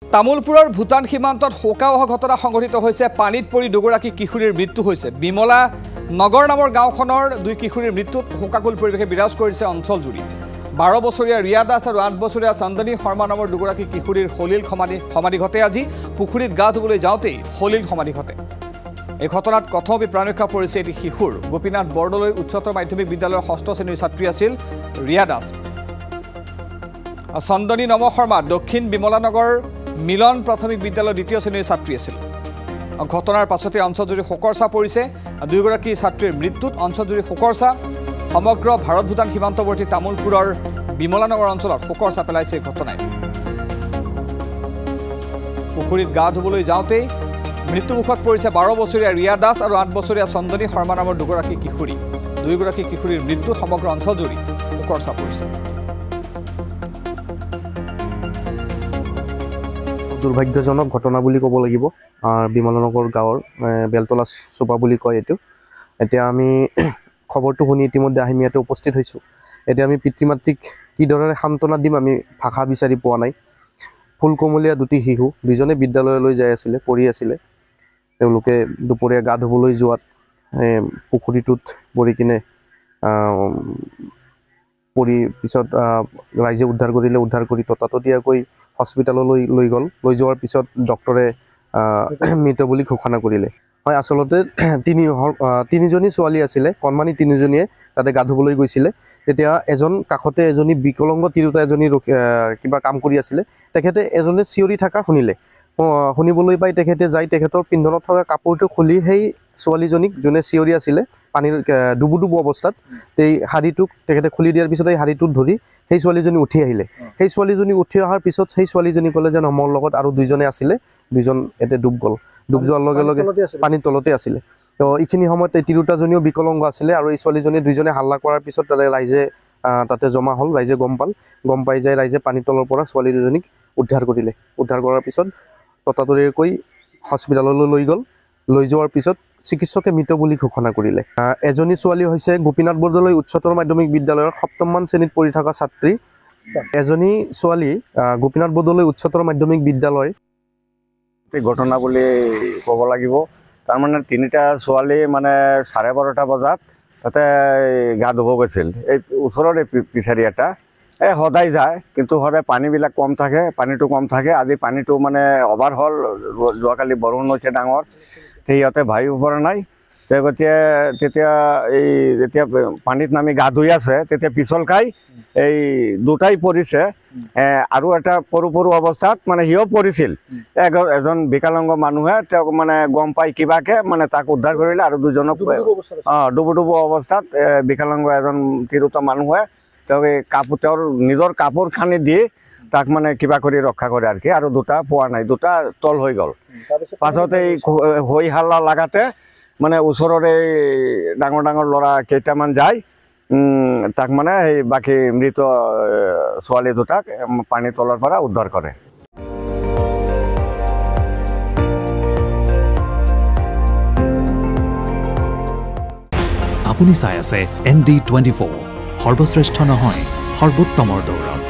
তামুলপুৰৰ ভূটান সীমান্তত শোকাৱহ ঘটনা সংঘটিত হৈছে। পানীত পৰি দুগৰাকী কিশোৰীৰ মৃত্যু হৈছে। বিমলা নগৰ নামৰ গাঁওখনৰ দুই কিশোৰীৰ মৃত্যুত শোকাকুল পৰিৱেশে বিৰাজ কৰিছে অঞ্চলজুৰি। 12 বছৰীয়া ৰিয়া দাস আৰু 8 বছৰীয়া চন্দনী শৰ্মা নামৰ দুগৰাকী কিশোৰীৰ সলিল সমাধি ঘটে। আজি পুখুৰীত গা ধুবলৈ যাওঁতেই সলিল সমাধি ঘটে। এই ঘটনাত কথমপি প্ৰাণৰক্ষা পৰিছে এটি শিশুৰ। গোপীনাথ বৰদলৈ উচ্চতৰ মাধ্যমিক বিদ্যালয়ৰ 6ষ্ঠ শ্ৰেণীৰ ছাত্ৰী আছিল ৰিয়া দাস। চন্দনী নম শৰ্মা দক্ষিণ বিমলানগৰ মিলন প্ৰাথমিক বিদ্যালয়ৰ 2য় শ্ৰেণীৰ ছাত্ৰী আছিল। ঘটনাৰ পাছতে অঞ্চলজুৰি শোকৰ ছাঁ পৰিছে। দুয়োগৰাকী ছাত্ৰীৰ মৃত্যুত অঞ্চলজুৰি শোকৰ ছাঁ। সমগ্ৰ ভাৰত ভূটান সীমান্তৱৰ্তী তামুলপুৰৰ বিমলানগৰ অঞ্চলত শোকৰ ছাঁ পেলাইছে এই ঘটনাই। পুখুৰীত গা ধুবলৈ যাওঁতেই মৃত্যুমুখত পৰিছে 12 বছৰীয়া ৰিয়া দাস আৰু 8 বছৰীয়া চন্দনী শৰ্মা নামৰ দুগৰাকী কিশোৰী। দুয়োগৰাকী কিশোৰীৰ মৃত্যুত সমগ্ৰ অঞ্চলজুৰি শোকৰ ছাঁ পৰিছে। দুৰ্ভাগ্যজনক ঘটনা বুলি ক'ব লাগিব। বিমলানগৰ গাঁৱৰ বেলতলা চোপা বুলি কয় এইটো। এতিয়া আমি খবৰটো শুনি ইতিমধ্যে আহি ইয়াতে উপস্থিত হৈছোঁ। এতিয়া আমি পিতৃ মাতৃক কিদৰে সান্তনা দিম আমি ভাষা বিচাৰি পোৱা নাই। ফুলকমলীয়া দুটি শিশু, দুইজনে বিদ্যালয়লৈ যাই আছিলে, পঢ়ি আছিলে। তেওঁলোকে দুপৰীয়া গা ধুবলৈ যোৱাত পুখুৰীটোত পৰি কিনে পিছত ৰাইজে উদ্ধাৰ কৰিলে। উদ্ধাৰ কৰি ততাতৈয়াকৈ হস্পিটেললৈ লৈ গ'ল। লৈ যোৱাৰ পিছত ডক্টৰে মৃত বুলি ঘোষণা কৰিলে। হয়, আচলতে তিনিজনী ছোৱালী আছিলে, কণমানি তিনিজনীয়ে তাতে গা ধুবলৈ গৈছিলে। তেতিয়া এজন কাষতে এজনী বিকলংগ তিৰোতা এজনী কিবা কাম কৰি আছিলে। তেখেতে এজনে চিঞৰি থকা শুনিলে। শুনিবলৈ পাই তেখেতে যাই তেখেতৰ পিন্ধনত থকা কাপোৰটো খুলি সেই ছোৱালীজনীক যোনে চিঞৰি আছিলে পানীৰ ডুবু অৱস্থাত এই শাৰীটোক তেখেতে খুলি দিয়াৰ পিছত এই শাৰীটোত ধৰি সেই ছোৱালীজনী উঠি আহিলে। সেই ছোৱালীজনী উঠি অহাৰ পিছত সেই ছোৱালীজনী ক'লে যে মোৰ লগত আৰু দুইজনে আছিলে, দুইজন এতিয়া ডুব গ'ল। ডুব যোৱাৰ লগে লগে পানীৰ তলতে আছিলে। তো এইখিনি সময়ত এই তিৰোতাজনীও বিকলংগ আছিলে আৰু এই ছোৱালীজনী দুইজনে হাল্লা কৰাৰ পিছত তাতে ৰাইজে তাতে জমা হ'ল। ৰাইজে গম পাই যায় ৰাইজে পানীৰ তলৰ পৰা ছোৱালী দুজনীক উদ্ধাৰ কৰিলে। উদ্ধাৰ কৰাৰ পিছত ততাতৈয়াকৈ হস্পিটেললৈ লৈ গ'ল। লৈ যোৱাৰ পিছত চিকিৎসকে মৃত বুলি ঘোষণা কৰিলে। এজনী ছোৱালী হৈছে গোপীনাথ বৰদলৈ উচ্চতৰ মাধ্যমিক বিদ্যালয়ৰ 7ম শ্ৰেণীত পঢ়ি থকা ছাত্ৰী। এজনী ছোৱালী গোপীনাথ বৰদলৈ উচ্চতৰ মাধ্যমিক বিদ্যালয়। ঘটনা বুলি ক'ব লাগিব। তাৰমানে 3টা ছোৱালী মানে 12:30 বজাত তাতে গা ধুব গৈছিল। এই ওচৰৰে পিছাৰি এটা সদায় যায়, কিন্তু সদায় পানীবিলাক কম থাকে, পানীটো কম থাকে। আজি পানীটো মানে অভাৰ হ'ল, যোৱাকালি বৰষুণ হৈছে ডাঙৰ, সিহঁতে ভাবিব পৰা নাই। তেতিয়া যেতিয়া পানীত নামি গা ধুই আছে তেতিয়া পিছল খাই এই দুটাই পৰিছে। আৰু এটা সৰু অৱস্থাত মানে সিও পৰিছিল। এজন বিকলাংগ মানুহে তেওঁক মানে গম পাই কিবাকে মানে তাক উদ্ধাৰ কৰিলে আৰু দুজনক ডুবু অৱস্থাত বিকলাংগ এজন তিৰোতা মানুহে তেওঁক তেওঁৰ নিজৰ কাপোৰ খানি দি তাক মানে কিবা কৰি ৰক্ষা কৰে আৰু কি। আৰু দুটা পোৱা নাই, দুটা তল হৈ গ'ল। পাছতে এই হৈ হাল্লা লাগাতে মানে ওচৰৰে ডাঙৰ ল'ৰা কেইটামান যায়, তাক মানে সেই বাকী মৃত ছোৱালী দুটাক পানীৰ তলৰ পৰা উদ্ধাৰ কৰে। আপুনি চাই আছে ND24, সৰ্বশ্ৰেষ্ঠ নহয় সৰ্বোত্তমৰ দৌৰত।